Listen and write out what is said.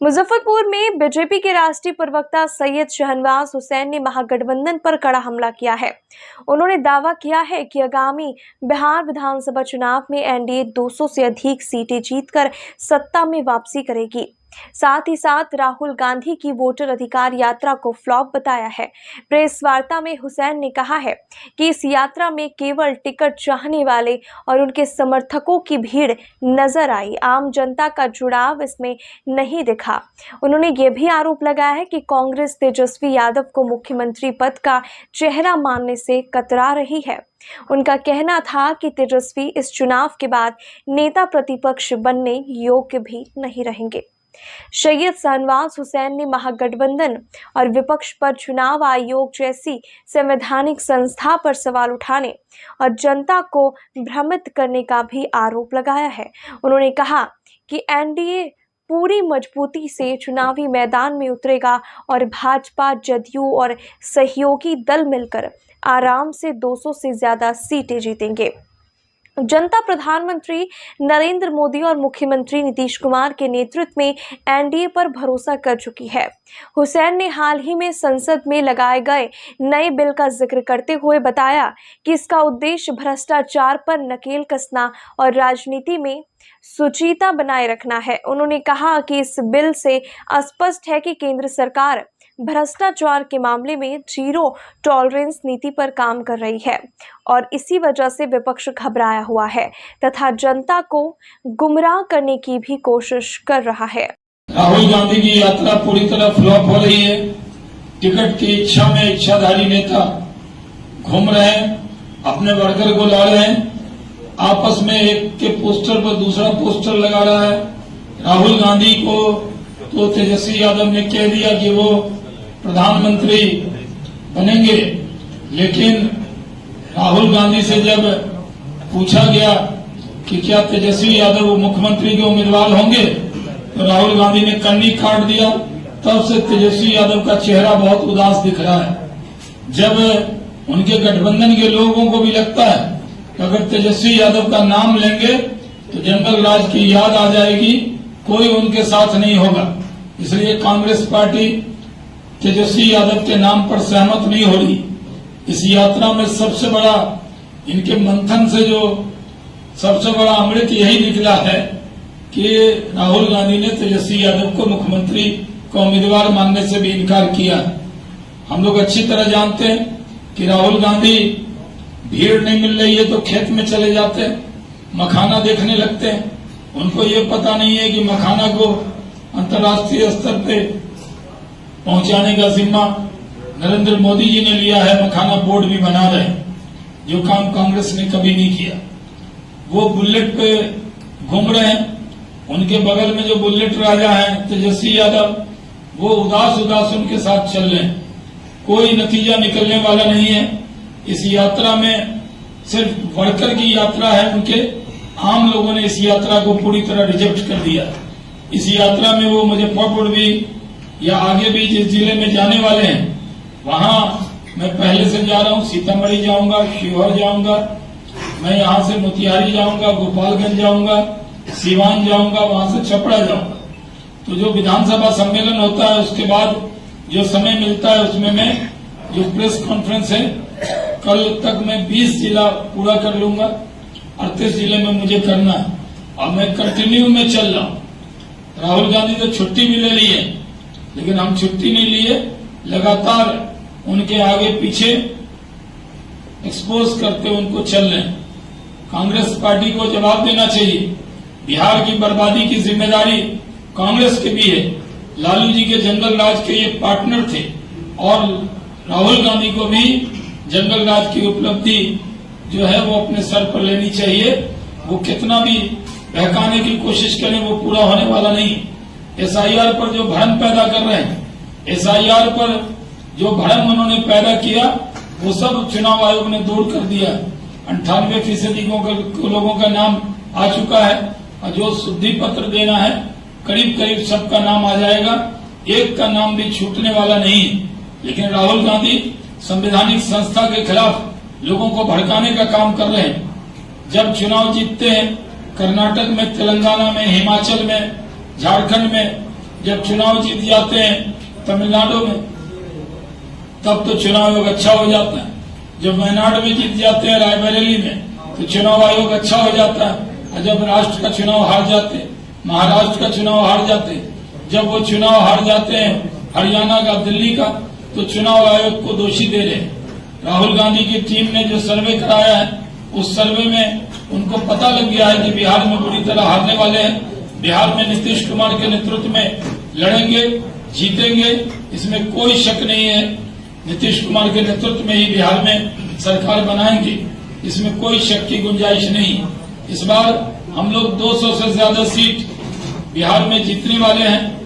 मुजफ्फरपुर में बीजेपी के राष्ट्रीय प्रवक्ता सैयद शहनवाज हुसैन ने महागठबंधन पर कड़ा हमला किया है। उन्होंने दावा किया है कि आगामी बिहार विधानसभा चुनाव में एनडीए 200 से अधिक सीटें जीतकर सत्ता में वापसी करेगी। साथ ही साथ राहुल गांधी की वोटर अधिकार यात्रा को फ्लॉप बताया है। प्रेस वार्ता में हुसैन ने कहा है कि इस यात्रा में केवल टिकट चाहने वाले और उनके समर्थकों की भीड़ नजर आई, आम जनता का जुड़ाव इसमें नहीं दिखा। उन्होंने ये भी आरोप लगाया है कि कांग्रेस तेजस्वी यादव को मुख्यमंत्री पद का चेहरा मानने से कतरा रही है। उनका कहना था कि तेजस्वी इस चुनाव के बाद नेता प्रतिपक्ष बनने योग्य भी नहीं रहेंगे। सैयद शहनवाज हुसैन ने महागठबंधन और विपक्ष पर चुनाव आयोग जैसी संवैधानिक संस्था पर सवाल उठाने और जनता को भ्रमित करने का भी आरोप लगाया है। उन्होंने कहा कि एनडीए पूरी मजबूती से चुनावी मैदान में उतरेगा और भाजपा, जदयू और सहयोगी दल मिलकर आराम से 200 से ज्यादा सीटें जीतेंगे। जनता प्रधानमंत्री नरेंद्र मोदी और मुख्यमंत्री नीतीश कुमार के नेतृत्व में एनडीए पर भरोसा कर चुकी है। हुसैन ने हाल ही में संसद में लगाए गए नए बिल का जिक्र करते हुए बताया कि इसका उद्देश्य भ्रष्टाचार पर नकेल कसना और राजनीति में सुचिता बनाए रखना है। उन्होंने कहा कि इस बिल से स्पष्ट है कि केंद्र सरकार भ्रष्टाचार के मामले में जीरो टॉलरेंस नीति पर काम कर रही है और इसी वजह से विपक्ष घबराया हुआ है तथा जनता को गुमराह करने की भी कोशिश कर रहा है। राहुल गांधी की यात्रा पूरी तरह फ्लॉप हो रही है। टिकट की इच्छा में इच्छाधारी नेता घूम रहे हैं, अपने वर्कर को ला रहे हैं, आपस में एक के पोस्टर पर दूसरा पोस्टर लगा रहा है। राहुल गांधी को तो तेजस्वी यादव ने कह दिया कि वो प्रधानमंत्री बनेंगे, लेकिन राहुल गांधी से जब पूछा गया कि क्या तेजस्वी यादव मुख्यमंत्री के उम्मीदवार होंगे तो राहुल गांधी ने कन्नी काट दिया। तब से तेजस्वी यादव का चेहरा बहुत उदास दिख रहा है। जब उनके गठबंधन के लोगों को भी लगता है कि अगर तेजस्वी यादव का नाम लेंगे तो जंगल राज की याद आ जाएगी, कोई उनके साथ नहीं होगा, इसलिए कांग्रेस पार्टी तेजस्वी यादव के नाम पर सहमत नहीं हो रही। इस यात्रा में सबसे बड़ा इनके मंथन से जो सबसे बड़ा अमृत यही निकला है कि राहुल गांधी ने तेजस्वी यादव को मुख्यमंत्री का उम्मीदवार मानने से भी इनकार किया। हम लोग अच्छी तरह जानते हैं कि राहुल गांधी भीड़ नहीं मिल रही है तो खेत में चले जाते हैं, मखाना देखने लगते हैं। उनको ये पता नहीं है कि मखाना को अंतर्राष्ट्रीय स्तर पे पहुंचाने का जिम्मा नरेंद्र मोदी जी ने लिया है। मखाना बोर्ड भी बना रहे हैं, जो काम कांग्रेस ने कभी नहीं किया। वो बुलेट पे घूम रहे हैं, उनके बगल में जो बुलेट राजा हैं तेजस्वी यादव, वो उदास उदास उनके साथ चल रहे हैं। कोई नतीजा निकलने वाला नहीं है। इस यात्रा में सिर्फ वर्कर की यात्रा है उनके, आम लोगों ने इस यात्रा को पूरी तरह रिजेक्ट कर दिया। इस यात्रा में वो मुजफ्फरपुर भी या आगे भी जिस जिले में जाने वाले हैं, वहां मैं पहले से जा रहा हूं, सीतामढ़ी जाऊंगा, शिवहर जाऊंगा, मैं यहां से मोतिहारी जाऊंगा, गोपालगंज जाऊंगा, सीवान जाऊंगा, वहां से छपरा जाऊंगा। तो जो विधानसभा सम्मेलन होता है उसके बाद जो समय मिलता है उसमें मैं जो प्रेस कॉन्फ्रेंस है कल तक मैं 20 जिला पूरा कर लूंगा। 38 जिले में मुझे करना है और मैं कंटिन्यू में चल रहा हूं। राहुल गांधी तो छुट्टी भी ले ली है, लेकिन हम छुट्टी नहीं लिए, लगातार उनके आगे पीछे एक्सपोज करते उनको चल रहे हैं। कांग्रेस पार्टी को जवाब देना चाहिए। बिहार की बर्बादी की जिम्मेदारी कांग्रेस की भी है। लालू जी के जंगल राज के ये पार्टनर थे और राहुल गांधी को भी जंगल राज की उपलब्धि जो है वो अपने सर पर लेनी चाहिए। वो कितना भी बहकाने की कोशिश करें वो पूरा होने वाला नहीं। एसआईआर पर जो भ्रम पैदा कर रहे हैं, एसआईआर पर जो भ्रम उन्होंने पैदा किया वो सब चुनाव आयोग ने दूर कर दिया। 98% लोगों का नाम आ चुका है और जो शुद्धि पत्र देना है करीब करीब सबका नाम आ जाएगा, एक का नाम भी छूटने वाला नहीं। लेकिन राहुल गांधी संवैधानिक संस्था के खिलाफ लोगों को भड़काने का काम कर रहे हैं। जब चुनाव जीतते हैं कर्नाटक में, तेलंगाना में, हिमाचल में, झारखंड में, जब चुनाव जीत जाते हैं तमिलनाडु में, तब तो चुनाव आयोग अच्छा हो जाता है। जब वायनाड में जीत जाते हैं, रायबरेली में, तो चुनाव आयोग अच्छा हो जाता है। और जब राष्ट्र का चुनाव हार जाते, महाराष्ट्र का चुनाव हार जाते, जब वो चुनाव हार जाते हैं हरियाणा का, दिल्ली का, तो चुनाव आयोग को दोषी दे रहे। राहुल गांधी की टीम ने जो सर्वे कराया है, उस सर्वे में उनको पता लग गया है कि बिहार में बुरी तरह हारने वाले हैं। बिहार में नीतीश कुमार के नेतृत्व में लड़ेंगे, जीतेंगे, इसमें कोई शक नहीं है। नीतीश कुमार के नेतृत्व में ही बिहार में सरकार बनाएंगे, इसमें कोई शक की गुंजाइश नहीं। इस बार हम लोग 200 से ज्यादा सीट बिहार में जीतने वाले हैं।